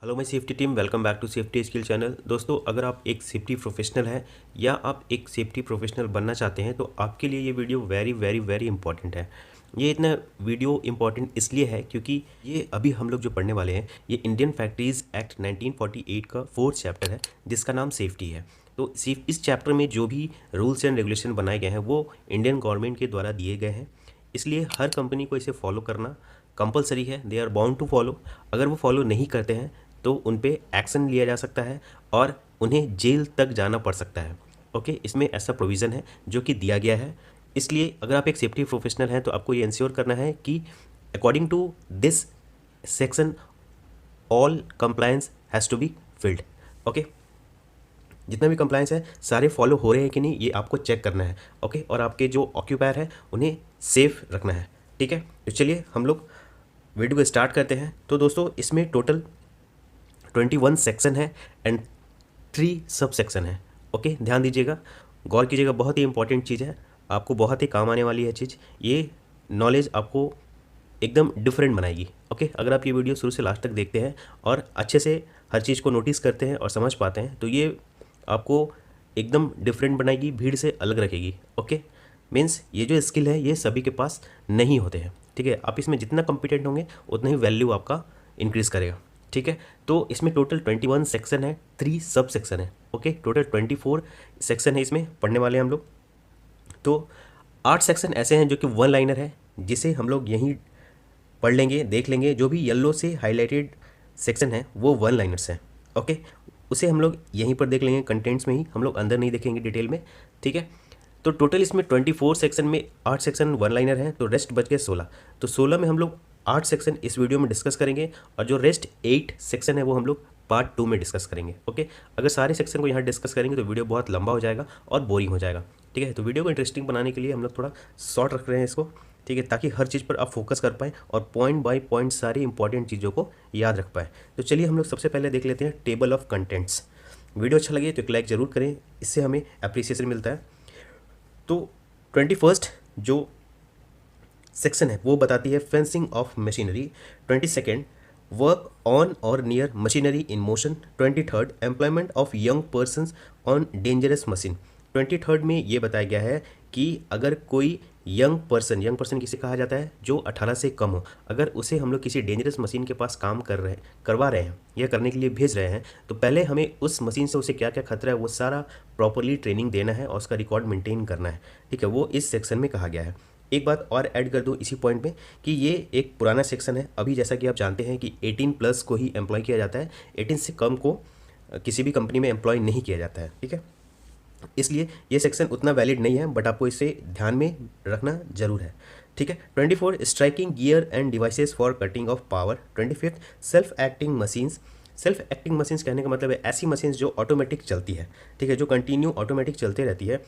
Hello my safety team, welcome back to safety skill channel. दोस्तों, अगर आप एक सेफ्टी प्रोफेशनल हैं या आप एक सेफ्टी प्रोफेशनल बनना चाहते हैं तो आपके लिए ये video very very very important है। ये इतना वीडियो इंपॉर्टेंट इसलिए है क्योंकि ये अभी हम लोग जो पढ़ने वाले हैं ये इंडियन फैक्ट्रीज एक्ट 1948 का 4th चैप्टर है जिसका नाम सेफ्टी है। तो सिर्फ इस चैप्टर में जो भी रूल्स एंड रेगुलेशन बनाए गए हैं वो इंडियन गवर्नमेंट के द्वारा दिए गए हैं, इसलिए हर कंपनी को इसे फॉलो करना कंपलसरी है। They are bound to follow. अगर वो फॉलो नहीं करते हैं तो उन पे एक्शन लिया जा सकता है और उन्हें जेल तक जाना पड़ सकता है। ओके, इसमें ऐसा प्रोविज़न है जो कि दिया गया है। इसलिए अगर आप एक सेफ्टी प्रोफेशनल हैं तो आपको ये इंश्योर करना है कि according to this section all compliance has to be filled. Okay, जितना भी कंप्लायंस है सारे फॉलो हो रहे हैं कि नहीं ये आपको चेक करना है। ओके, और आपके जो ऑक्यूपायर है उन्हें सेफ रखना है। ठीक है, तो चलिए हम लोग वीडियो को स्टार्ट करते हैं। तो दोस्तों, इसमें टोटल 21 सेक्शन है एंड 3 सब सेक्शन है। ओके, ध्यान दीजिएगा, गौर कीजिएगा, बहुत ही इंपॉर्टेंट चीज़ है, आपको बहुत ही काम आने वाली है चीज़। ये नॉलेज आपको एकदम डिफरेंट बनाएगी। ओके, अगर आप ये वीडियो शुरू से लास्ट तक देखते हैं और अच्छे से हर चीज़ को नोटिस करते हैं और समझ पाते हैं तो ये आपको एकदम डिफरेंट बनाएगी, भीड़ से अलग रखेगी। ओके, मीन्स ये जो स्किल है ये सभी के पास नहीं होते हैं। ठीक है, आप इसमें जितना कॉम्पिटेंट होंगे उतना ही वैल्यू आपका इंक्रीज़ करेगा। ठीक है, तो इसमें टोटल 21 सेक्शन है, 3 सब सेक्शन है। ओके, टोटल 24 सेक्शन है इसमें पढ़ने वाले हम लोग। तो 8 सेक्शन ऐसे हैं जो कि वन लाइनर है जिसे हम लोग यहीं पढ़ लेंगे, देख लेंगे। जो भी येलो से हाईलाइटेड सेक्शन है वो वन लाइनर्स हैं। ओके, उसे हम लोग यहीं पर देख लेंगे, कंटेंट्स में ही, हम लोग अंदर नहीं देखेंगे डिटेल में। ठीक है, तो टोटल इसमें 24 सेक्शन में 8 सेक्शन वन लाइनर हैं, तो रेस्ट बच गए 16। तो 16 में हम लोग 8 सेक्शन इस वीडियो में डिस्कस करेंगे और जो रेस्ट 8 सेक्शन है वो हम लोग पार्ट 2 में डिस्कस करेंगे। ओके, अगर सारे सेक्शन को यहाँ डिस्कस करेंगे तो वीडियो बहुत लंबा हो जाएगा और बोरिंग हो जाएगा। ठीक है, तो वीडियो को इंटरेस्टिंग बनाने के लिए हम लोग थोड़ा शॉर्ट रख रहे हैं इसको। ठीक है, ताकि हर चीज़ पर आप फोकस कर पाएँ और पॉइंट बाय पॉइंट सारी इंपॉर्टेंट चीज़ों को याद रख पाएँ। तो चलिए हम लोग सबसे पहले देख लेते हैं टेबल ऑफ कंटेंट्स। वीडियो अच्छा लगे तो एक लाइक ज़रूर करें, इससे हमें अप्रिसिएशन मिलता है। तो 21st जो सेक्शन है वो बताती है fencing of machinery. 22nd work on or near machinery in motion. 23rd employment of young persons on dangerous machine. 23rd में ये बताया गया है कि अगर कोई यंग पर्सन किसे कहा जाता है, जो 18 से कम हो, अगर उसे हम लोग किसी डेंजरस मशीन के पास काम करवा रहे हैं या करने के लिए भेज रहे हैं तो पहले हमें उस मशीन से उसे क्या क्या खतरा है वो सारा प्रॉपरली ट्रेनिंग देना है और उसका रिकॉर्ड मेंटेन करना है। ठीक है, वो इस सेक्शन में कहा गया है। एक बात और ऐड कर दूं इसी पॉइंट में कि ये एक पुराना सेक्शन है। अभी जैसा कि आप जानते हैं कि 18+ को ही एम्प्लॉय किया जाता है, 18 से कम को किसी भी कंपनी में एम्प्लॉय नहीं किया जाता है। ठीक है, इसलिए ये सेक्शन उतना वैलिड नहीं है, बट आपको इसे ध्यान में रखना जरूर है। ठीक है, 24 striking gear end devices for cutting of power. 25 self acting machines. Self acting machines कहने का मतलब है ऐसी मशीन्स जो ऑटोमेटिक चलती है। ठीक है, जो कंटिन्यू ऑटोमेटिक चलती रहती है,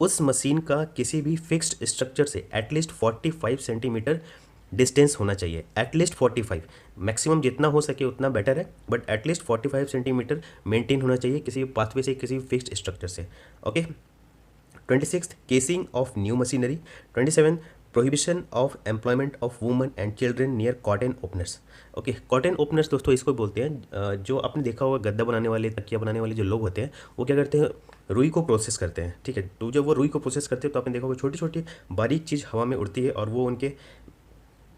उस मशीन का किसी भी फिक्स्ड स्ट्रक्चर से एटलीस्ट 45 सेंटीमीटर डिस्टेंस होना चाहिए। एटलीस्ट 45, मैक्सिमम जितना हो सके उतना बेटर है, बट एटलीस्ट 45 सेंटीमीटर मेंटेन होना चाहिए किसी पाथवे से, किसी फिक्स्ड स्ट्रक्चर से। Okay, 26 casing of new machinery. 27 prohibition of employment of women and children near cotton openers. Okay, cotton openers दोस्तों इसको बोलते हैं, जो आपने देखा होगा गद्दा बनाने वाले, तकिया बनाने वाले जो लोग होते हैं वो क्या करते हैं, रुई को प्रोसेस करते हैं। ठीक है, तो जब वो रुई को प्रोसेस करते हैं तो आपने देखा होगा छोटी छोटी बारीक चीज़ हवा में उड़ती है और वो उनके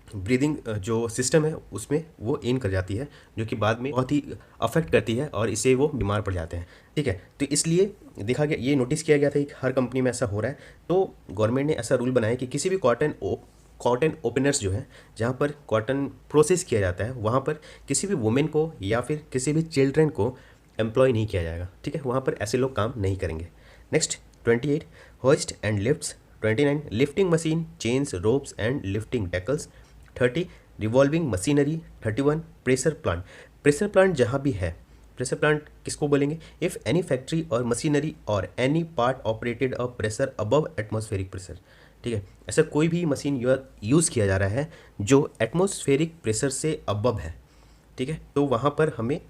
ब्रीदिंग जो सिस्टम है उसमें वो इन कर जाती है, जो कि बाद में बहुत ही अफेक्ट करती है और इससे वो बीमार पड़ जाते हैं। ठीक है, तो इसलिए देखा गया, ये नोटिस किया गया था कि हर कंपनी में ऐसा हो रहा है, तो गवर्नमेंट ने ऐसा रूल बनाया कि किसी भी कॉटन ओपनर्स जो है, जहाँ पर कॉटन प्रोसेस किया जाता है, वहाँ पर किसी भी वुमेन को या फिर किसी भी चिल्ड्रन को एम्प्लॉय नहीं किया जाएगा। ठीक है, वहाँ पर ऐसे लोग काम नहीं करेंगे। Next 28 hoist and lifts. 29 lifting machine, chains, ropes and lifting tackles. 30 revolving machinery. 31 pressure plant. Pressure plant जहाँ भी है, प्रेशर प्लांट किसको बोलेंगे, इफ़ एनी फैक्ट्री और मशीनरी और any part operated a pressure above atmospheric pressure. ठीक है, ऐसा कोई भी मशीन यूज़ किया जा रहा है जो एटमॉस्फेरिक प्रेशर से अबव है। ठीक है, तो वहाँ पर हमें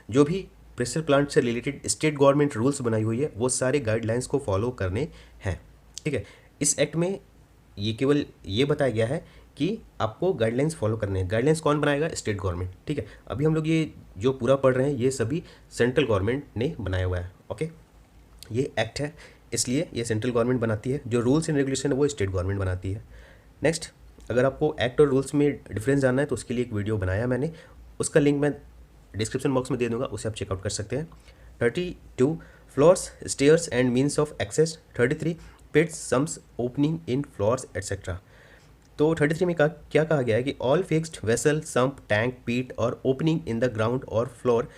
जो भी प्रेशर प्लांट से रिलेटेड स्टेट गवर्नमेंट रूल्स बनाई हुई है वो सारे गाइडलाइंस को फॉलो करने हैं। ठीक है, इस एक्ट में ये केवल ये बताया गया है कि आपको गाइडलाइंस फॉलो करने हैं। गाइडलाइंस कौन बनाएगा? स्टेट गवर्नमेंट, ठीक है। अभी हम लोग ये जो पूरा पढ़ रहे हैं ये सभी सेंट्रल गवर्नमेंट ने बनाया हुआ है, ओके। ये एक्ट है इसलिए ये सेंट्रल गवर्नमेंट बनाती है, जो रूल्स एंड रेगुलेशन है वो स्टेट गवर्नमेंट बनाती है। नेक्स्ट, अगर आपको एक्ट और रूल्स में डिफरेंस जानना है तो उसके लिए एक वीडियो बनाया मैंने, उसका लिंक मैं डिस्क्रिप्शन बॉक्स में दे दूंगा, उसे आप चेकआउट कर सकते हैं। 32 floors, stairs and means of access. 33 pits, sumps, opening in floors etcetera. तो 33 में क्या कहा गया है कि all fixed vessel, sump, tank, pit or opening in the ground or floor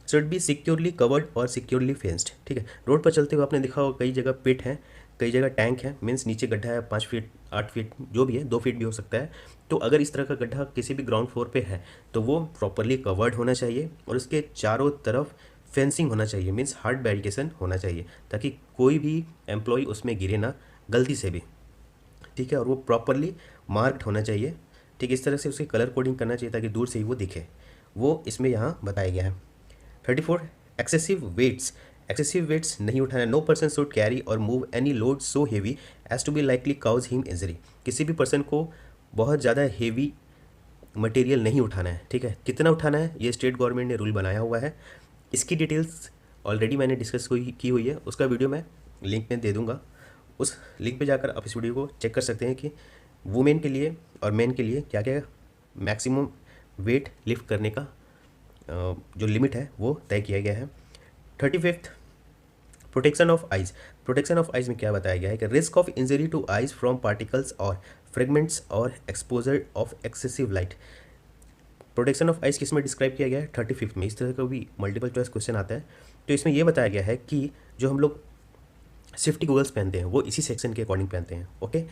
should be securely covered or securely fenced, ठीक है। Road पर चलते हुए आपने देखा होगा कई जगह पिट है, कई जगह टैंक है, मीन्स नीचे गड्ढा है 5 फीट 8 फीट जो भी है, 2 फीट भी हो सकता है। तो अगर इस तरह का गड्ढा किसी भी ग्राउंड फ्लोर पे है तो वो प्रॉपरली कवर्ड होना चाहिए और उसके चारों तरफ फेंसिंग होना चाहिए, मीन्स हार्ड बैरिकेशन होना चाहिए, ताकि कोई भी एम्प्लॉय उसमें गिरे ना गलती से भी, ठीक है। और वो प्रॉपरली मार्क्ड होना चाहिए, ठीक। इस तरह से उसकी कलर कोडिंग करना चाहिए ताकि दूर से ही वो दिखे, वो इसमें यहाँ बताया गया है। 34 एक्सेसिव वेट्स, एक्सेसिव वेट्स नहीं उठाना। नो पर्सन शुड कैरी और move any load so heavy as to be likely cause him injury. किसी भी पर्सन को बहुत ज़्यादा हेवी मटेरियल नहीं उठाना है, ठीक है। कितना उठाना है ये स्टेट गवर्नमेंट ने रूल बनाया हुआ है। इसकी डिटेल्स ऑलरेडी मैंने डिस्कस की हुई है, उसका वीडियो मैं लिंक में दे दूंगा, उस लिंक पे जाकर आप इस वीडियो को चेक कर सकते हैं कि वुमेन के लिए और मेन के लिए क्या क्या मैक्सिमम वेट लिफ्ट करने का जो लिमिट है वो तय किया गया है। 35 protection of eyes. Protection of eyes में क्या बताया गया है कि risk of injury to eyes from particles और फ्रेगमेंट्स और exposure of excessive light. Protection of eyes किस में डिस्क्राइब किया गया है? 35 में। इस तरह का भी मल्टीपल चॉइस क्वेश्चन आता है, तो इसमें यह बताया गया है कि जो हम लोग सेफ्टी गॉगल्स पहनते हैं वो इसी सेक्शन के अकॉर्डिंग पहनते हैं, ओके।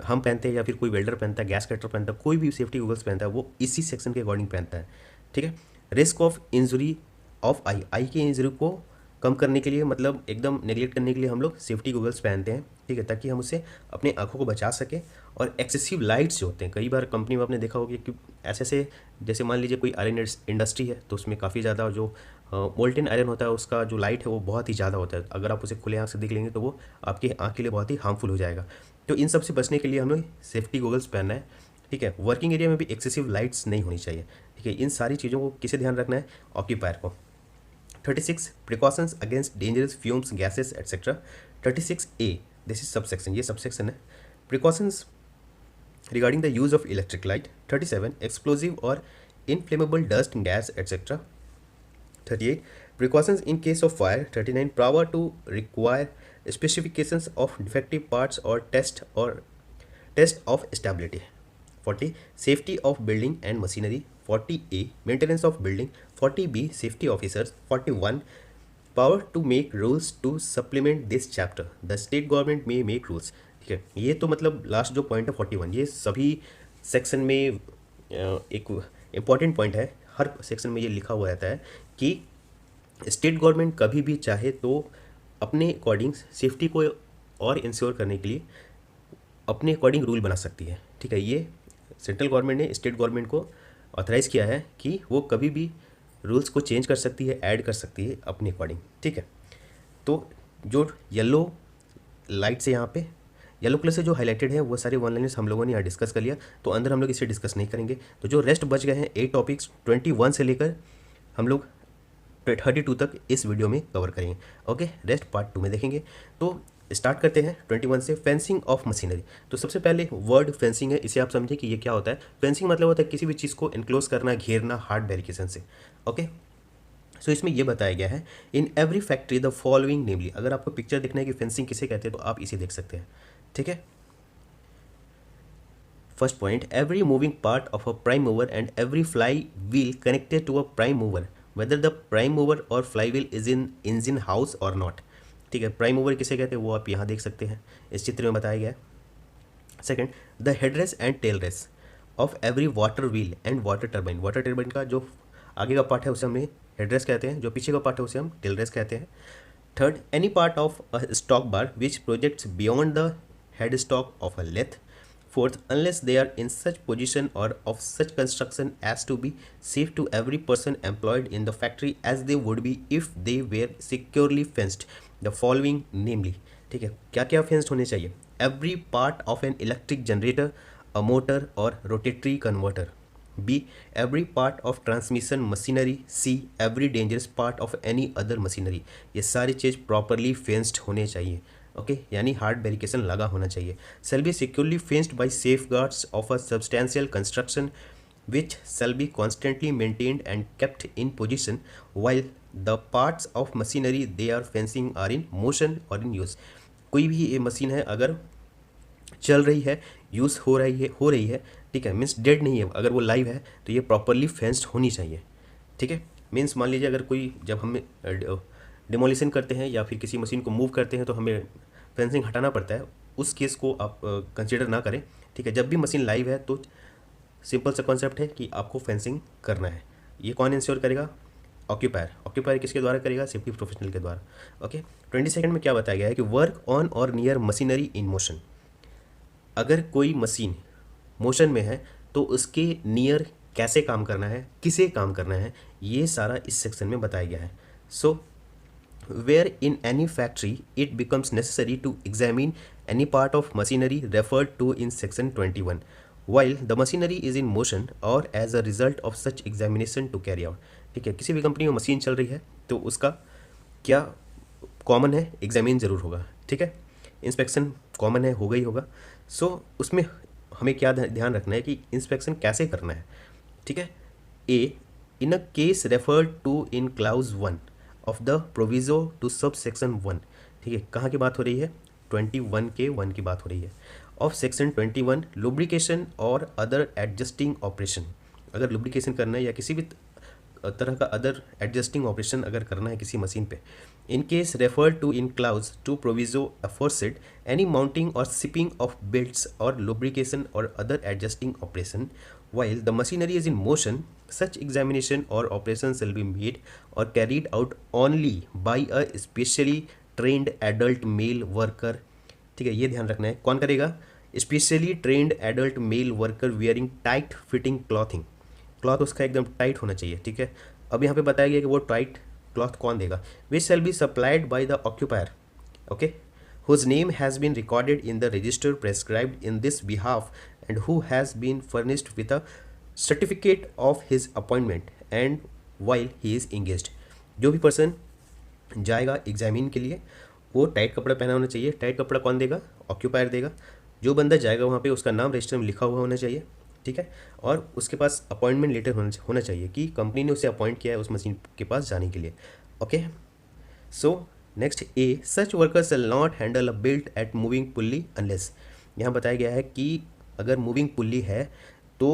हम पहनते हैं या फिर कोई वेल्डर पहनता है, गैस कटर पहनता है, कोई भी सेफ्टी गॉगल्स पहनता है वो इसी सेक्शन के अकॉर्डिंग पहनता है, ठीक है। रिस्क ऑफ इंजरी ऑफ आई, आई की इंजरी को कम करने के लिए, मतलब एकदम नेगलेक्ट करने के लिए हम लोग सेफ्टी गॉगल्स पहनते हैं, ठीक है, ताकि हम उससे अपने आंखों को बचा सकें। और एक्सेसिव लाइट्स जो होते हैं, कई बार कंपनी में आपने देखा होगा कि ऐसे से, जैसे मान लीजिए कोई आयरन इंडस्ट्री है तो उसमें काफ़ी ज़्यादा जो मोल्टेन आयरन होता है उसका जो लाइट है वो बहुत ही ज़्यादा होता है, अगर आप उसे खुले आँख से देख लेंगे तो वो आपकी आँख के लिए बहुत ही हार्मफुल हो जाएगा। तो इन सब से बचने के लिए हमें सेफ्टी गॉगल्स पहनना है, ठीक है। वर्किंग एरिया में भी एक्सेसिव लाइट्स नहीं होनी चाहिए, ठीक है। इन सारी चीज़ों को किसे ध्यान रखना है? ऑक्यूपायर को। 36 precautions against dangerous fumes, gases etcetera. 36A, this is subsection, ये सबसेक्शन है। Precautions regarding the use of electric light. 37 explosive or inflammable dust, gas, etc. 38 precautions in case of fire. 39 power to require specifications of defective parts or test of stability. 40 safety of building and machinery. 40A maintenance of building. 40B safety officers. 41 power to make rules to supplement this chapter. The state government may make rules. ठीक है, ये तो मतलब last जो point है 41, ये सभी section में एक इम्पॉर्टेंट पॉइंट है। हर सेक्शन में ये लिखा हुआ रहता है कि स्टेट गवर्नमेंट कभी भी चाहे तो अपने अकॉर्डिंग सेफ्टी को और इंश्योर करने के लिए अपने अकॉर्डिंग रूल बना सकती है, ठीक है। ये सेंट्रल गवर्नमेंट ने स्टेट गवर्नमेंट को ऑथराइज़ किया है कि वो कभी भी रूल्स को चेंज कर सकती है, ऐड कर सकती है अपने अकॉर्डिंग, ठीक है। तो जो येलो लाइट्स है यहाँ पे, येलो कलर से जो हाईलाइटेड है वो सारे वन लाइनर्स हम लोगों ने यहाँ डिस्कस कर लिया, तो अंदर हम लोग इसे डिस्कस नहीं करेंगे। तो जो रेस्ट बच गए हैं 8 टॉपिक्स 21 से लेकर हम लोग 32 तक इस वीडियो में कवर करेंगे, ओके। रेस्ट पार्ट 2 में देखेंगे। तो स्टार्ट करते हैं 21 से। Fencing of machinery. तो सबसे पहले वर्ड फेंसिंग है, इसे आप समझें कि ये क्या होता है। फेंसिंग मतलब होता है किसी भी चीज़ को इनक्लोज करना, घेरना हार्ड बैरिकेशन से, ओके। सो इसमें यह बताया गया है in every factory the following namely. अगर आपको पिक्चर दिखना है कि फेंसिंग किसे कहते हैं तो आप इसे देख सकते हैं, ठीक है। First point, every moving part of a prime mover and every fly wheel connected to a prime mover whether the prime mover or fly wheel is in engine house or not, ठीक है। Prime mover किसे कहते हैं वो आप यहाँ देख सकते हैं, इस चित्र में बताया गया है। Second, the headrace and tailrace of every water wheel and water turbine. Water turbine का जो आगे का पार्ट है उसे हम हेडरेस कहते हैं, जो पीछे का पार्ट है उसे हम टेल रेस कहते हैं। Third, any part of a stock bar which projects beyond the headstock of a lathe. Fourth, unless they are in such position or of such construction as to be safe to every person employed in the factory as they would be if they were securely fenced. The following namely, ठीक है, क्या क्या fenced होने चाहिए? Every part of an electric generator, a motor or rotatory converter. B. Every part of transmission machinery. C. Every dangerous part of any other machinery. ये सारी चीज़ properly fenced होने चाहिए. ओके यानी हार्ड बैरिकेशन लगा होना चाहिए. Shall be securely fenced by safeguards of a substantial construction which shall be constantly maintained and kept in position while the parts of machinery they are fencing are in motion or in use. कोई भी ये machine है अगर चल रही है, use हो रही है, ठीक है, मीन्स डेड नहीं है, अगर वो लाइव है तो ये प्रॉपरली फेंस्ड होनी चाहिए. ठीक है, मीन्स मान लीजिए अगर कोई जब हम डिमोलिशन करते हैं या फिर किसी मशीन को मूव करते हैं तो हमें फेंसिंग हटाना पड़ता है, उस केस को आप कंसिडर ना करें. ठीक है, जब भी मशीन लाइव है तो सिंपल सा कॉन्सेप्ट है कि आपको फेंसिंग करना है. ये कौन इंश्योर करेगा? ऑक्यूपायर किसके द्वारा करेगा? सेफ्टी प्रोफेशनल के द्वारा. ओके, 22 में क्या बताया गया है कि work on or near machinery in motion. अगर कोई मशीन मोशन में है तो उसके नियर कैसे काम करना है, किसे काम करना है, ये सारा इस सेक्शन में बताया गया है. So where in any factory it becomes necessary to examine any part of machinery referred to in section 21 while the machinery is in motion or as a result of such examination to carry out. ठीक है, किसी भी company में machine चल रही है तो उसका क्या कॉमन है? एग्जामिन ज़रूर होगा. ठीक है, इंस्पेक्शन कॉमन है, होगा ही होगा. सो उसमें हमें क्या ध्यान रखना है कि इंस्पेक्शन कैसे करना है. ठीक है, A in a case referred to in clause 1 of the proviso to sub section 1. ठीक है, कहाँ की बात हो रही है? 21 के 1 की बात हो रही है. ऑफ सेक्शन 21 लुब्रिकेशन और अदर एडजस्टिंग ऑपरेशन. अगर लुब्रिकेशन करना है या किसी भी तरह का अदर एडजस्टिंग ऑपरेशन अगर करना है किसी मशीन पे, in case refer to in clause two proviso aforesaid any mounting और शिपिंग ऑफ बेल्ट्स और लुब्रिकेशन और other adjusting operation while the machinery is in motion, such examination or operation shall be made or carried out only by a specially trained adult male worker. ठीक है, ये ध्यान रखना है. कौन करेगा? Specially trend adult mail worker wearing tight fitting clothing. Cloth उसका एकदम टाइट होना चाहिए. ठीक है, अब यहाँ पे बताया गया कि वो टाइट क्लॉथ कौन देगा? Which shall be supplied by the occupier. Okay, whose name has been recorded in the register prescribed in this behalf and who has been furnished with a certificate of his appointment and while he is engaged. जो भी person जाएगा examine के लिए वो tight कपड़ा पहना होना चाहिए. टाइट कपड़ा कौन देगा? ऑक्यूपायर देगा. जो बंदा जाएगा वहाँ पे उसका नाम रजिस्टर में लिखा हुआ होना चाहिए. ठीक है, और उसके पास अपॉइंटमेंट लेटर होना चाहिए कि कंपनी ने उसे अपॉइंट किया है उस मशीन के पास जाने के लिए. Okay, so next a such worker shall not handle a belt at moving pulley unless. यहाँ बताया गया है कि अगर मूविंग पुल्ली है तो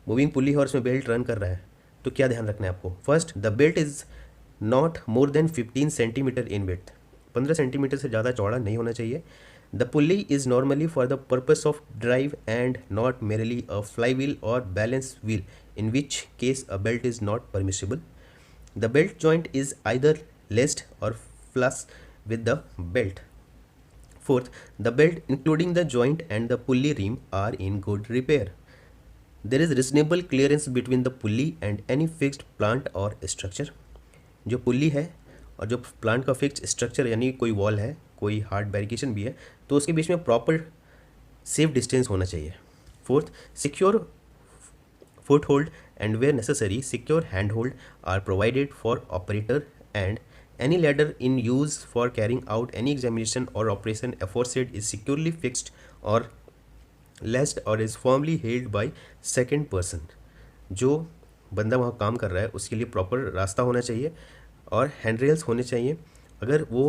मूविंग पुल्ली है और उसमें बेल्ट रन कर रहा है तो क्या ध्यान रखना है आपको? First, the belt is not more than 15 centimetre in width. 15 centimetre से ज़्यादा चौड़ा नहीं होना चाहिए. The pulley is normally for the purpose of drive and not merely a fly wheel or balance wheel in which case a belt is not permissible. The belt joint is either laced or flush with the belt. Fourth, the belt including the joint and the pulley rim are in good repair. There is reasonable clearance between the pulley and any fixed plant or structure. जो pulley है और जो plant का fix structure यानी कोई wall है, कोई hard बैरिकेशन भी है, तो उसके बीच में प्रॉपर सेफ डिस्टेंस होना चाहिए. Fourth, secure foothold and where necessary secure handhold are provided for operator and any ladder in use for carrying out any examination or operation aforesaid is securely fixed or lashed or is firmly held by second person. जो बंदा वहाँ काम कर रहा है उसके लिए proper रास्ता होना चाहिए और हैंड रेल्स होने चाहिए. अगर वो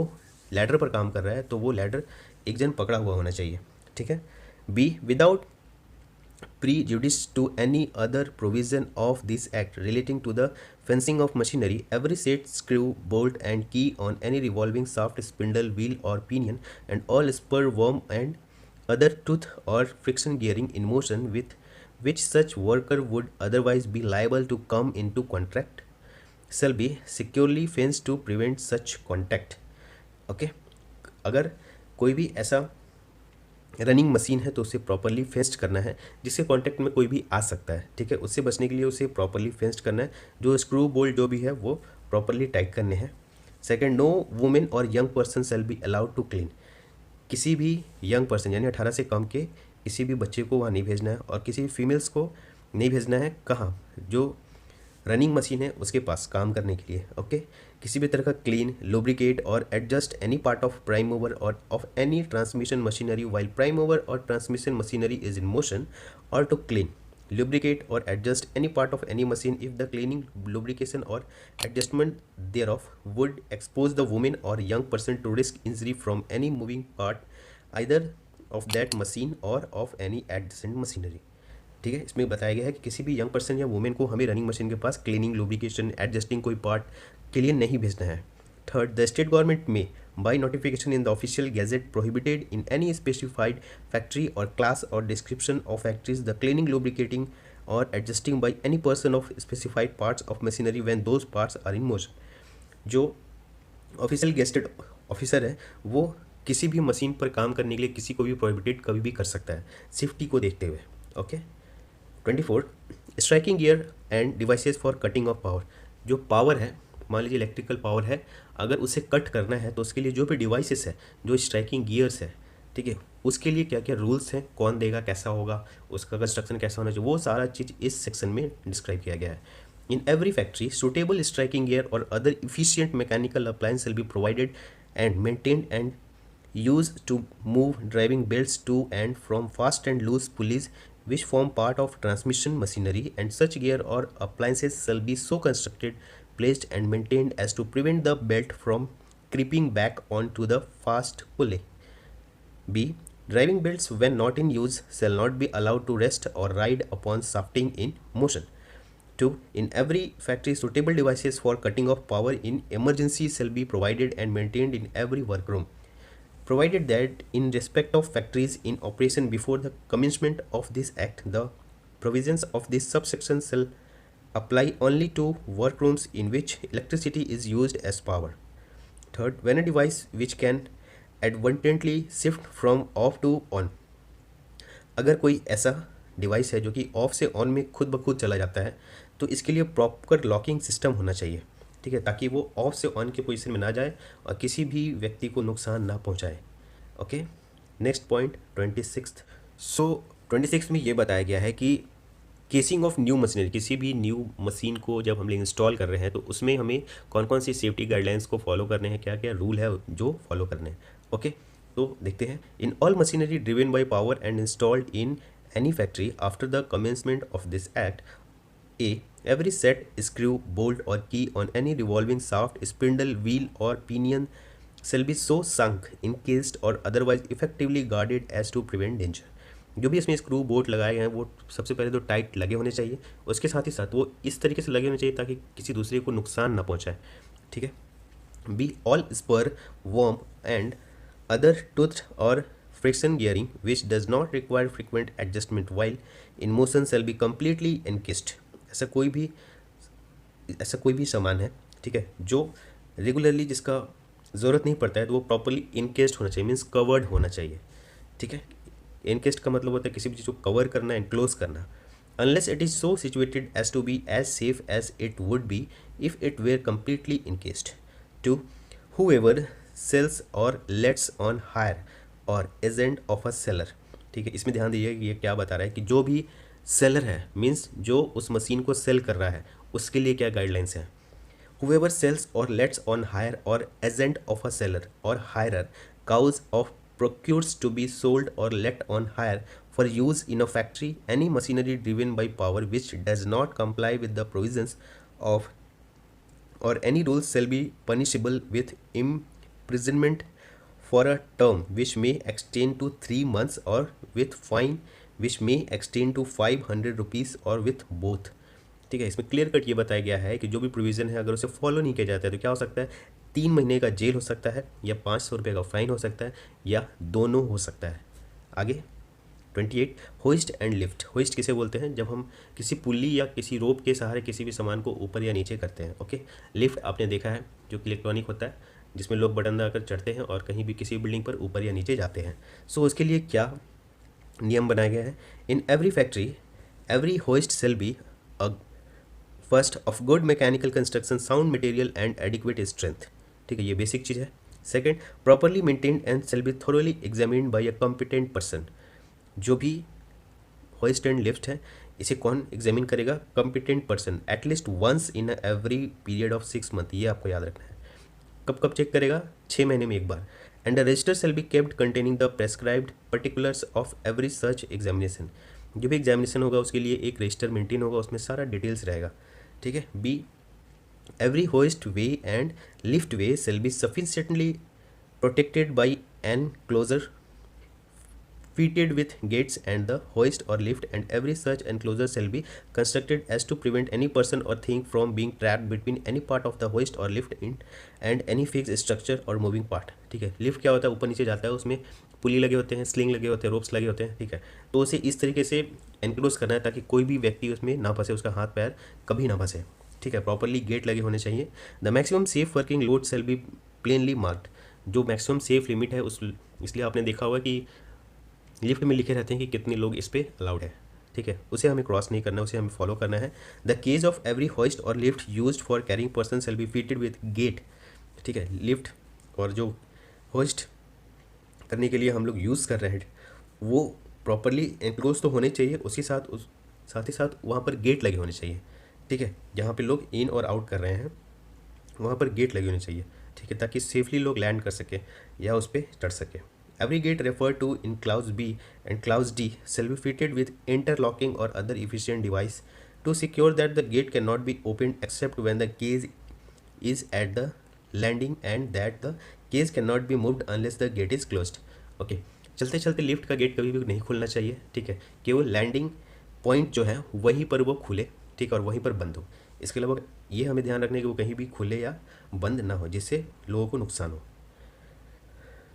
लैडर पर काम कर रहा है तो वो लैडर एक जन पकड़ा हुआ होना चाहिए. ठीक है. B without prejudice to any other provision of this act relating to the fencing of machinery, every set, screw, bolt and key on any revolving shaft, spindle, wheel or pinion and all spur, worm and other tooth or friction gearing in motion with which such worker would otherwise be liable to come into contact shall be securely fenced to prevent such contact. Okay, अगर कोई भी ऐसा running machine है तो उसे properly fenced करना है जिसके कांटेक्ट में कोई भी आ सकता है. ठीक है, उससे बचने के लिए उसे प्रॉपरली फेंस्ड करना है. जो स्क्रू बोल्ट जो भी है वो प्रॉपरली टाइट करने हैं. सेकंड, नो वुमेन और young person shall be allowed to clean. किसी भी यंग पर्सन यानी 18 से कम के किसी भी बच्चे को वहाँ नहीं भेजना है और किसी भी फीमेल्स को नहीं भेजना है। कहाँ? जो रनिंग मशीन है उसके पास काम करने के लिए। ओके, किसी भी तरह का clean, lubricate or adjust any part of prime mover or of any transmission machinery while prime mover or transmission machinery is in motion, or to clean, lubricate or adjust any part of any machine if the cleaning, lubrication or adjustment thereof would expose the woman or young person to risk injury from any moving part either of that machine or of any adjacent machinery। ठीक है, इसमें बताया गया है कि किसी भी young person या वुमेन को हमें रनिंग मशीन के पास क्लीनिंग, लुब्रिकेशन, एडजस्टिंग कोई पार्ट के लिए नहीं भेजना है। थर्ड, द स्टेट गवर्नमेंट में by notification in the official gazette prohibited in any specified factory or class or description of factories the cleaning, lubricating or adjusting by any person of specified parts of machinery when those parts are in motion। जो official gazetted officer है वो किसी भी machine पर काम करने के लिए किसी को भी प्रोहिबिटेड कभी भी कर सकता है, सेफ्टी को देखते हुए। Okay. 24, striking gear end devices for cutting of power. जो पावर है, मान लीजिए इलेक्ट्रिकल पावर है, अगर उसे कट करना है तो उसके लिए जो भी डिवाइसेस है, जो स्ट्राइकिंग गियर्स है, ठीक है, उसके लिए क्या क्या रूल्स हैं, कौन देगा, कैसा होगा, उसका कंस्ट्रक्शन कैसा होना चाहिए, वो सारा चीज़ इस सेक्शन में डिस्क्राइब किया गया है। In every factory suitable striking gear or other efficient mechanical appliance will be provided and maintained and used to move driving belts to and from fast and loose pulleys which form part of transmission machinery, and such gear or appliances shall be so constructed, placed and maintained as to prevent the belt from creeping back onto the fast pulley. B. Driving belts when not in use shall not be allowed to rest or ride upon shafting in motion. 2. In every factory suitable devices for cutting off power in emergency shall be provided and maintained in every workroom, provided that in respect of factories in operation before the commencement of this act, the provisions of this subsection shall apply only to workrooms in which electricity is used as power. Third, when a device which can advantageously shift from off to on, अगर कोई ऐसा device है जो कि of से on में खुद ब खुद चला जाता है तो इसके लिए प्रॉपर लॉकिंग सिस्टम होना चाहिए, ठीक है, ताकि वो ऑफ से ऑन के पोजीशन में ना जाए और किसी भी व्यक्ति को नुकसान ना पहुंचाए। ओके। Next point 26। सो 26 में ये बताया गया है कि केसिंग ऑफ न्यू मशीनरी, किसी भी न्यू मशीन को जब हम लोग इंस्टॉल कर रहे हैं तो उसमें हमें कौन कौन सी सेफ्टी गाइडलाइंस को फॉलो करने हैं, क्या क्या रूल है जो फॉलो करने हैं। ओके, तो देखते हैं। In all machinery driven by power and installed in any factory after the commencement of this act, A. Every set, screw, bolt or key on any revolving shaft, spindle, wheel or pinion shall be so sunk, encased or otherwise effectively guarded as to prevent danger। जो भी इसमें screw bolt लगाए गए हैं वो सबसे पहले तो टाइट लगे होने चाहिए, उसके साथ ही साथ वो इस तरीके से लगे होने चाहिए ताकि किसी दूसरे को नुकसान ना पहुंचाए, ठीक है। B. All spur, worm and other tooth or friction gearing which does not require frequent adjustment while in motion shall be completely encased। ऐसा कोई भी सामान है, ठीक है, जो रेगुलरली जिसका ज़रूरत नहीं पड़ता है तो वो प्रॉपरली इनकेस्ड होना चाहिए, मीन्स कवर्ड होना चाहिए, ठीक है। इनकेस्ड का मतलब होता है किसी भी चीज़ को कवर करना, एनक्लोज करना। Unless it is so situated as to be as safe as it would be if it were completely encased. 2. Whoever sells or lets on hire or agent of a seller, ठीक है, इसमें ध्यान दीजिए कि ये क्या बता रहा है कि जो भी सेलर है, मीन्स जो उस मशीन को सेल कर रहा है, उसके लिए क्या गाइडलाइंस हैं। Whoever sells or lets on hire or agent of a seller or hirer cows of procures to be sold or let on hire for use in a factory any machinery driven by power which does not comply with the provisions of or any rules shall be punishable with imprisonment for a term which may extend to 3 months or with fine which may extend to 500 rupees or with both। ठीक है, इसमें clear cut ये बताया गया है कि जो भी प्रोविज़न है अगर उसे फॉलो नहीं किया जाता है तो क्या हो सकता है, 3 महीने का जेल हो सकता है या 500 रुपये का फाइन हो सकता है या दोनों हो सकता है। आगे 28, होइस्ट एंड लिफ्ट। होइस्ट किसे बोलते हैं, जब हम किसी पुल्ली या किसी रोप के सहारे किसी भी सामान को ऊपर या नीचे करते हैं। ओके। लिफ्ट आपने देखा है जो कि इलेक्ट्रॉनिक होता है, जिसमें लोग बटन दबाकर चढ़ते हैं और कहीं भी किसी बिल्डिंग पर ऊपर या नीचे जाते हैं। सो उसके लिए क्या नियम बनाया गया है। In every factory every hoist shall be a first of good mechanical construction, sound material and adequate strength. ठीक है, ये बेसिक चीज़ है। Second, properly maintained and shall be thoroughly examined by a competent person. जो भी hoist and lift है इसे कौन एग्जामिन करेगा? Competent person at least once in every period of 6 month, ये आपको याद रखना है। कब कब चेक करेगा? 6 महीने में एक बार। And the register shall be kept containing the prescribed particulars of every such examination, जो भी एग्जामिनेशन होगा उसके लिए एक रजिस्टर मेंटेन होगा, उसमें सारा डिटेल्स रहेगा, ठीक है। B, every hoist way and lift way shall be sufficiently protected by enclosure fitted with gates, and the hoist or lift and every such enclosure shall be constructed as to prevent any person or thing from being trapped between any part of the hoist or lift in and any fixed structure or moving part, ठीक है। Lift क्या होता है? ऊपर नीचे जाता है, उसमें पुली लगे होते हैं, स्लिंग लगे होते हैं, रोप्स लगे होते हैं, ठीक है। तो उसे इस तरीके से एनक्लोज करना है ताकि कोई भी व्यक्ति उसमें ना फंसे, उसका हाथ पैर कभी ना फंसे, ठीक है। प्रॉपरली गेट लगे होने चाहिए। The maximum safe working load shall be plainly marked, जो मैक्सिमम सेफ लिमिट है उस, इसलिए आपने देखा होगा कि लिफ्ट में लिखे रहते हैं कि कितने लोग इस पर अलाउड है, ठीक है। उसे हमें क्रॉस नहीं करना है, उसे हमें फॉलो करना है। The cage of every hoist or lift used for carrying person shall be fitted with gate, ठीक है। लिफ्ट और जो होइस्ट करने के लिए हम लोग यूज़ कर रहे हैं वो प्रॉपरली एनक्लोज तो होने चाहिए, उसके साथ साथ ही साथ वहाँ पर गेट लगे होने चाहिए, ठीक है। जहाँ पे लोग इन और आउट कर रहे हैं वहाँ पर गेट लगे होने चाहिए, ठीक है, ताकि सेफली लोग लैंड कर सके या उस पर चढ़ सके। Every gate refer to in clause B and clause D shall be fitted with interlocking or other efficient device to secure that the gate can not be open except when the cage is at the landing and that the cage can not be moved unless the gate is closed. Okay, चलते चलते lift का gate कभी भी नहीं खुलना चाहिए, ठीक है। केवल लैंडिंग पॉइंट जो है वहीं पर वो खुले, ठीक है, और वहीं पर बंद हो। इसके अलावा ये हमें ध्यान रखना है कि वो कहीं भी खुले या बंद ना हो जिससे लोगों को नुकसान हो।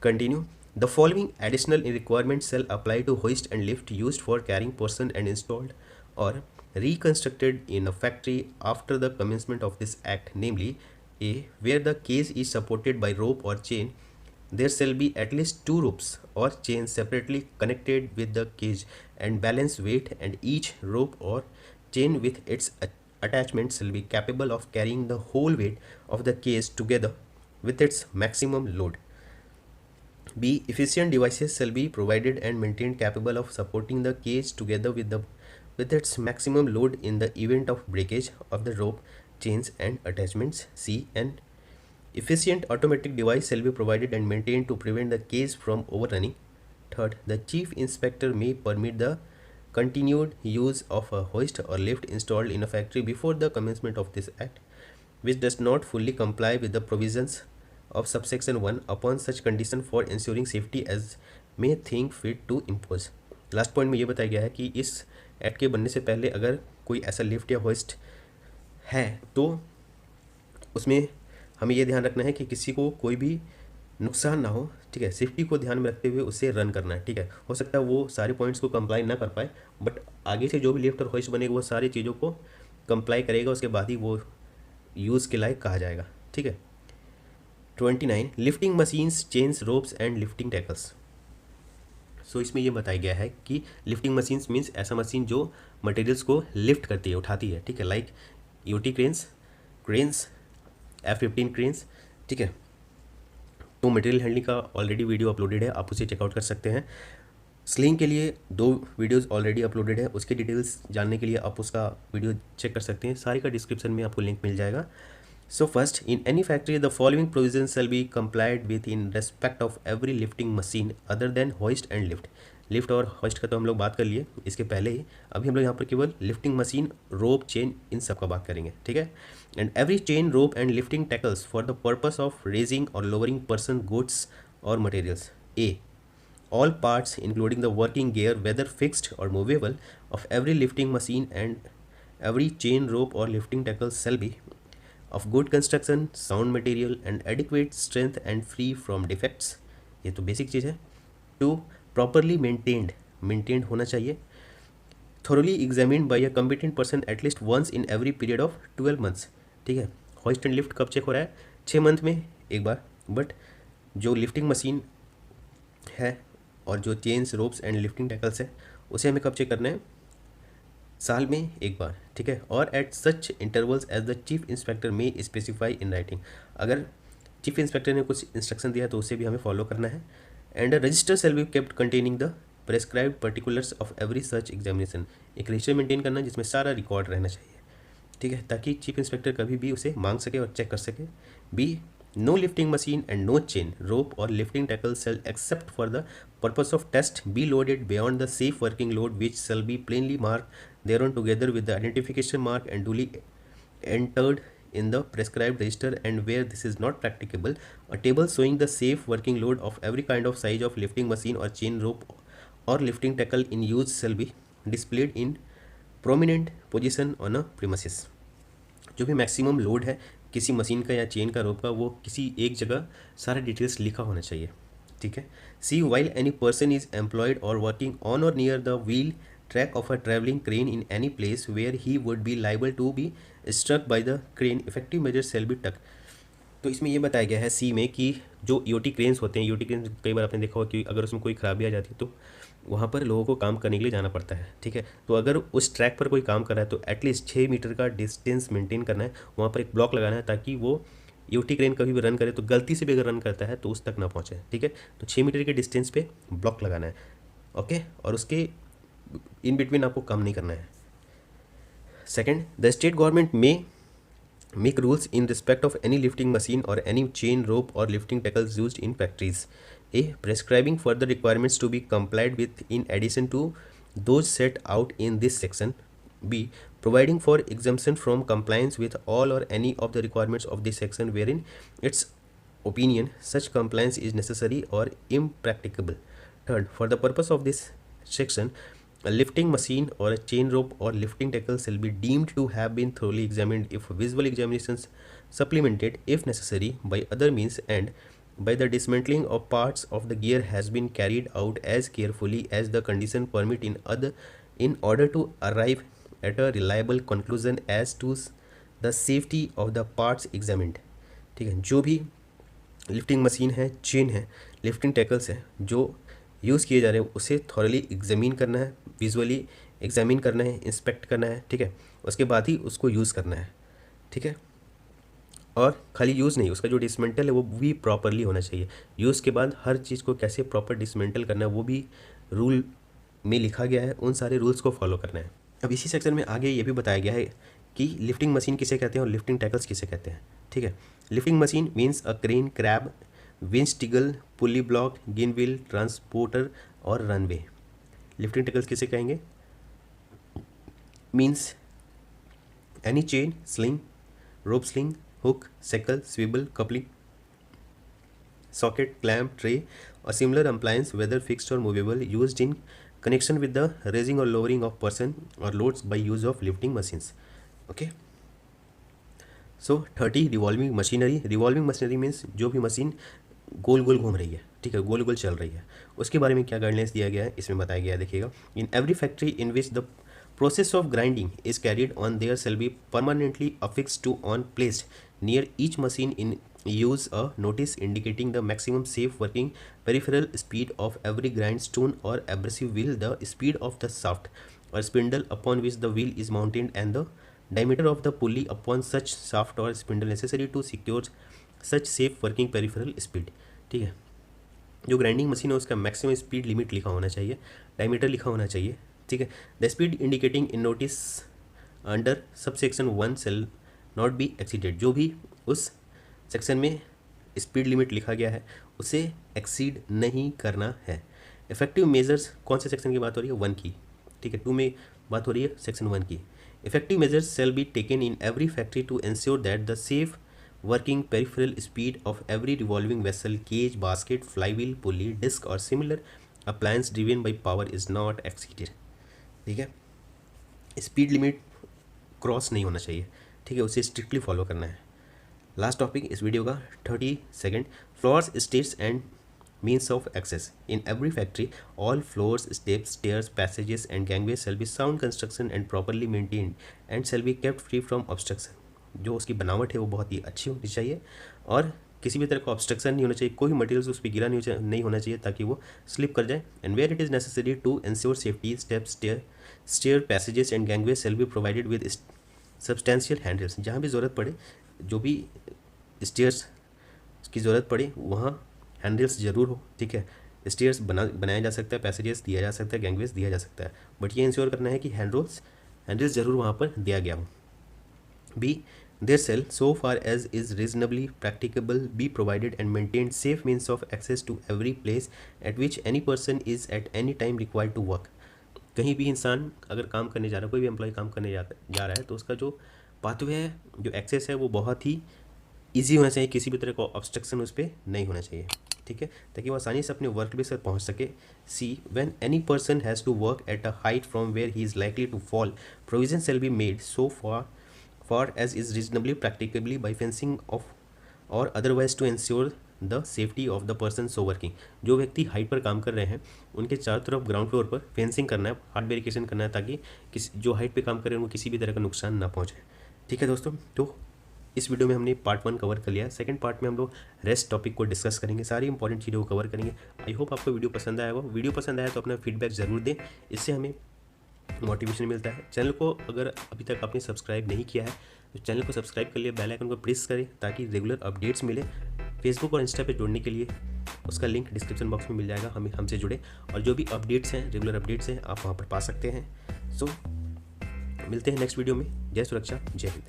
Continue. The following additional requirement shall apply to hoist and lift used for carrying person and installed और reconstructed in a factory after the commencement of this act, namely a, where the cage is supported by rope or chain, there shall be at least 2 ropes or chains separately connected with the cage and balance weight, and each rope or chain with its attachment shall be capable of carrying the whole weight of the cage together with its maximum load. B, efficient devices shall be provided and maintained capable of supporting the cage together with its maximum load in the event of breakage of the rope, chains and attachments. C, an efficient automatic device shall be provided and maintained to prevent the cage from overrunning. Third, the chief inspector may permit the continued use of a hoist or lift installed in a factory before the commencement of this act, which does not fully comply with the provisions of subsection 1 upon such condition for ensuring safety as may think fit to impose. Last point में ये बताया गया है कि इस act के बनने से पहले अगर कोई ऐसा लिफ्ट या होइस्ट है तो उसमें हमें ये ध्यान रखना है कि किसी को कोई भी नुकसान ना हो, ठीक है। सेफ्टी को ध्यान में रखते हुए उससे रन करना है, ठीक है। हो सकता है वो सारे पॉइंट्स को कंप्लाई ना कर पाए, बट आगे से जो भी लिफ्ट और होइस्ट बनेगा वो सारी चीज़ों को कंप्लाई करेगा, उसके बाद ही वो यूज़ के लायक कहा जाएगा, ठीक है। 29, lifting machines, chains, ropes and lifting tackles. So इसमें ये बताया गया है कि लिफ्टिंग मशीन्स मीन्स ऐसा मशीन जो मटेरियल्स को लिफ्ट करती है, उठाती है, ठीक है, like UT cranes, F-15 cranes, ठीक है। तो मटेरियल हैंडलिंग का ऑलरेडी वीडियो अपलोडेड है, आप उसे चेकआउट कर सकते हैं। स्लिंग के लिए 2 वीडियोस ऑलरेडी अपलोडेड है, उसके डिटेल्स जानने के लिए आप उसका वीडियो चेक कर सकते हैं, सारी का डिस्क्रिप्शन में आपको लिंक मिल जाएगा। So first, in any factory, the following provisions shall be complied with in respect of every lifting machine other than hoist and lift. Lift और होइस्ट का तो हम लोग बात कर लिए इसके पहले ही, अभी हम लोग यहाँ पर केवल लिफ्टिंग मशीन, रोप, चेन, इन सब का बात करेंगे, ठीक है। And every chain, rope and lifting tackles for the purpose of raising और लोअरिंग पर्सन, गुड्स और materials. A, all parts including the working gear whether fixed or movable of every lifting machine and every chain, rope or lifting tackle shall be of good construction, sound material and adequate strength and free from defects. ये तो basic चीज़ है। 2, properly maintained होना चाहिए। thoroughly examined by a competent person at least once in every period of 12 months, ठीक है। hoist and lift कब check हो रहा है? 6 मंथ में एक बार, बट जो लिफ्टिंग मशीन है और जो chains, ropes and lifting tackles है उसे हमें कब चेक करना है? साल में एक बार, ठीक है। और at such intervals as the chief inspector may specify in writing, अगर चीफ इंस्पेक्टर ने कुछ इंस्ट्रक्शन दिया तो उसे भी हमें फॉलो करना है। And a register shall be kept containing the prescribed particulars of every such examination, एक रजिस्टर मेंटेन करना जिसमें सारा रिकॉर्ड रहना चाहिए, ठीक है, ताकि चीफ इंस्पेक्टर कभी भी उसे मांग सके और चेक कर सके। B, no lifting machine and no chain rope or lifting tackle shall except for the purpose of test be loaded beyond the safe working load which shall be plainly mark thereon together with the identification mark and duly entered in the prescribed register, and where this is not practicable, a table showing the safe working load of every kind of size of lifting machine or chain rope or lifting tackle in use shall be displayed in prominent position on a premises। जो भी maximum load है किसी machine का या chain का रोप का, वो किसी एक जगह सारा डिटेल्स लिखा होना चाहिए, ठीक है। C, while any person is employed or working on or near the wheel track of a traveling crane in any place where he would be liable to be struck by the crane, effective measures shall be took। तो इसमें ये बताया गया है सी में कि जो EOT cranes होते हैं, ईओटी क्रेन्स कई बार आपने देखा होगा कि अगर उसमें कोई खराबी आ जाती है तो वहाँ पर लोगों को काम करने के लिए जाना पड़ता है, ठीक है। तो अगर उस ट्रैक पर कोई काम कर रहा है तो एटलीस्ट 6 मीटर का डिस्टेंस मेंटेन करना है, वहाँ पर एक ब्लॉक लगाना है ताकि वो ईओटी क्रेन कभी भी रन करे तो गलती से भी अगर रन करता है तो उस तक ना पहुँचे, ठीक है। तो 6 मीटर के डिस्टेंस पे ब्लॉक लगाना है, ओके, और उसके इन बिटवीन आपको काम नहीं करना है। Second, the state government may make rules in respect of any lifting machine or any chain rope or lifting tackles used in factories, A prescribing further requirements to be complied with in addition to those set out in this section, B providing for exemption from compliance with all or any of the requirements of this section wherein its opinion such compliance is necessary or impracticable। Third, for the purpose of this section, a lifting machine or a chain rope or lifting tackle shall be deemed to have been thoroughly examined if visual examinations supplemented if necessary by other means and by the dismantling of parts of the gear has been carried out as carefully as the condition permit in order to arrive at a reliable conclusion as to the safety of the parts examined। ठीक है, जो भी lifting machine है, chain है, lifting tackles है जो use किए जा रहे हैं उसे थॉरली एग्जामिन करना है, विजुअली एग्जामिन करना है, इंस्पेक्ट करना है, ठीक है, उसके बाद ही उसको यूज़ करना है, ठीक है। और खाली यूज़ नहीं, उसका जो डिसमेंटल है वो भी प्रॉपरली होना चाहिए। यूज़ के बाद हर चीज़ को कैसे प्रॉपर डिसमेंटल करना है वो भी रूल में लिखा गया है, उन सारे रूल्स को फॉलो करना है। अब इसी सेक्शन में आगे ये भी बताया गया है कि लिफ्टिंग मशीन किसे कहते हैं और लिफ्टिंग टैकल्स किसे कहते हैं, ठीक है। Lifting machine means a crane, crab, winch, teagle, pulley block, gin wheel, transporter or runway. Lifting tackles किसे कहेंगे? Means any chain, sling, rope sling, hook, shackle, swivel, coupling, socket, clamp, tray or similar appliance whether fixed or movable used in connection with the raising or lowering of person or loads by use of lifting machines। okay, so 30 revolving machinery। revolving machinery means जो भी machine गोल गोल घूम रही है, ठीक है, गोल गोल चल रही है, उसके बारे में क्या गाइडलाइंस दिया गया है इसमें बताया गया है, देखिएगा। इन every factory in which the process of grinding is carried on there shall be permanently affixed to on placed near each machine in use a notice indicating the maximum safe working peripheral speed of every grindstone or abrasive wheel, the speed of the shaft or spindle upon which the wheel is mounted, and the diameter of the pulley upon such shaft or spindle necessary to secure such safe working peripheral speed। ठीक है, जो grinding machine है उसका maximum speed limit लिखा होना चाहिए, diameter लिखा होना चाहिए, ठीक है। The speed indicating in notice under sub section 1 shall not be exceeded. जो भी उस सेक्शन में स्पीड लिमिट लिखा गया है उसे एक्सीड नहीं करना है। इफेक्टिव मेजर्स कौन से सेक्शन की बात हो रही है? 1 की, ठीक है। 2 में बात हो रही है सेक्शन 1 की। Effective measures shall be taken in every factory to ensure that the safe working peripheral speed of every revolving vessel, cage, basket, flywheel, pulley, disc or similar appliance driven by power is not exceeded. ठीक है, speed limit cross नहीं होना चाहिए, ठीक है, उसे strictly follow करना है। लास्ट टॉपिक इस वीडियो का 32nd, floors, steps and means of access. In every factory all floors, steps, stairs, passages and gangway shall be sound construction and properly maintained and shall be kept free from obstruction. जो उसकी बनावट है वो बहुत ही अच्छी होनी चाहिए और किसी भी तरह का ऑब्स्ट्रक्शन नहीं होना चाहिए, कोई मटेरियल्स उस पर गिरा नहीं होना चाहिए ताकि वो स्लिप कर जाए। And where it is necessary to ensure safety, steps, stair, passages and gangway shall be provided with substantial handles. जहाँ भी ज़रूरत पड़े, जो भी स्टेयर्स की ज़रूरत पड़े वहाँ हैंडल्स ज़रूर हो, ठीक है। स्टेयर्स बनाया जा सकता है, पैसेजेस दिया जा सकता है, गैंगवेज दिया जा सकता है, बट ये इंश्योर करना है कि हैंडल्स ज़रूर वहाँ पर दिया गया हो। B, there shall so far as is reasonably practicable be provided and maintained safe means of access to every place at which any person is at any time required to work। कहीं भी इंसान अगर काम करने जा रहा है, कोई भी एम्प्लॉय काम करने जा रहा है, तो उसका जो पाथवे है, जो एक्सेस है, वो बहुत ही ईजी होना चाहिए, किसी भी तरह का ऑब्स्ट्रक्शन उस पर नहीं होना चाहिए, ठीक है, ताकि वो आसानी से अपने वर्क प्लेस तक पहुँच सके। C, when any person has to work at a height from where he is likely to fall, provision shall be made so far as is reasonably practicably by fencing off or otherwise to ensure the safety of the person so working. जो व्यक्ति height पर काम कर रहे हैं उनके चारों तरफ ग्राउंड फ्लोर पर फेंसिंग करना है, हार्ड बैरिकेशन करना है, ताकि जो हाइट पे काम कर रहे हैं उनको किसी भी तरह का नुकसान ना पहुंचे। ठीक है दोस्तों, तो इस वीडियो में हमने पार्ट 1 कवर कर लिया है। सेकंड पार्ट में हम लोग रेस्ट टॉपिक को डिस्कस करेंगे, सारी इंपॉर्टेंट चीज़ों को कवर करेंगे। आई होप आपको वीडियो पसंद आया होगा। वीडियो पसंद आया तो अपना फीडबैक ज़रूर दें, इससे हमें मोटिवेशन मिलता है। चैनल को अगर अभी तक आपने सब्सक्राइब नहीं किया है तो चैनल को सब्सक्राइब कर लिए, बेल आइकन को प्रेस करें ताकि रेगुलर अपडेट्स मिले। फेसबुक और इंस्टा पे जुड़ने के लिए उसका लिंक डिस्क्रिप्शन बॉक्स में मिल जाएगा, हमसे जुड़े और जो भी अपडेट्स हैं, रेगुलर अपडेट्स हैं, आप वहाँ पर पा सकते हैं। सो मिलते हैं नेक्स्ट वीडियो में। जय सुरक्षा, जय हिंद।